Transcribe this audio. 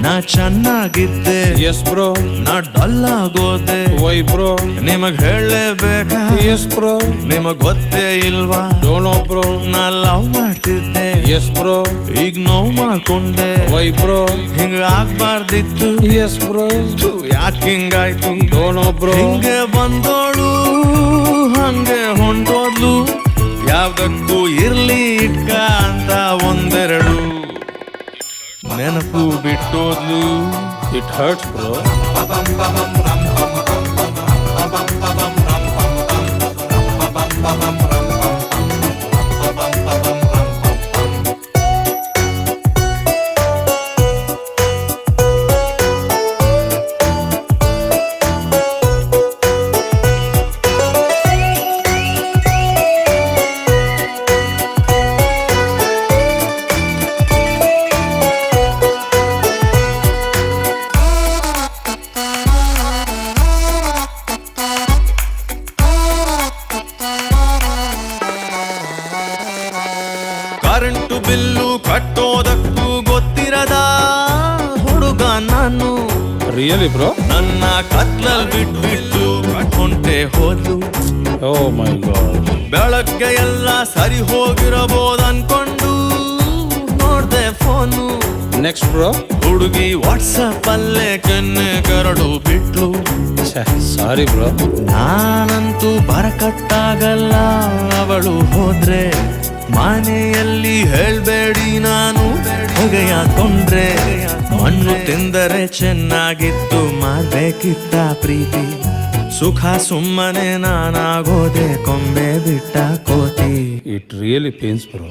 ನಾ ಚೆನ್ನಾಗಿದ್ದೆ S bro. ನಾ dull ಆಗೋದೆ ವೈ ಬ್ರೋ. ನಿಮಗ್ ಹೇಳಲೇಬೇಕಾ ಎಸ್ ಬ್ರೋ. ನಿಮಗ್ ಗೊತ್ತೇ ಇಲ್ವಾ ಡೋಂಟ್ ನೋ ಬ್ರೋ. ನಾ ಲವ್ ಮಾಡ್ತಿದ್ದೆ ಎಸ್ ಬ್ರೋ. ಈಗ ನೋವು ಮಾಡ್ಕೊಂಡೆ ವೈ ಬ್ರೋ. ಹಿಂಗ ಆಗ್ಬಾರ್ದಿತ್ತು ಎಸ್ ಬ್ರೋ. ಯಾಕೆ ಹಿಂಗಾಯ್ತು ಡೋಂಟ್ ನೋ ಬ್ರೋ. ಹಿಂಗೆ ಬಂದೋಳು ಹಂಗೆ ಹೊಂಟೋದ್ಲು ಯಾವ್ದಕ್ಕೂ ಇರ್ಲಿ ಇಟ್ಕ ಅಂತ ಒಂದೆರಡು ನೆನಪು ಬಿಟ್ಟೋದ್ಲು. It hurts bro. Current bill ಕಟ್ಟೋದಕ್ಕೂ ಗೊತ್ತಿರದ ಹುಡುಗ ನಾನು. Really bro. ನನ್ನ ಕತ್ಲಲ್ ಬಿಟ್ಬಿಟ್ಟು ಹೊಂಟೆ ಹೋದ್ಲು. Oh my god. ಬೆಳಗ್ಗೆ ಎಲ್ಲ ಸರಿ ಹೋಗಿರಬಹುದು ಅನ್ಕೊಂಡು ನೋಡ್ದೆ ಫೋನು. Next bro. ಹುಡುಗಿ ವಾಟ್ಸಪ್ ಅಲ್ಲೇ ಕೆನ್ನೆ ಕರಡು ಬಿಟ್ಲು. ಸಾರಿ ಬ್ರೋ. ನಾನಂತೂ ಬರಕಟ್ಟಾಗಲ್ಲ ಅವಳು ಹೋದ್ರೆ ಮನೆಯಲ್ಲಿ ಹೇಳ್ಬೇಡಿ ನಾನು ಹೊಗೆಯ ತೊಂದ್ರೆ. ಮಣ್ಣು ತಿಂದರೆ ಚೆನ್ನಾಗಿತ್ತು ಮಾಡ್ಬೇಕಿತ್ತ ಪ್ರೀತಿ ಸುಖ ಸುಮ್ಮನೆ ನಾನಾಗೋದೆ ಕೊಂಬೆ ಬಿಟ್ಟ ಕೋತಿ. It really pains bro.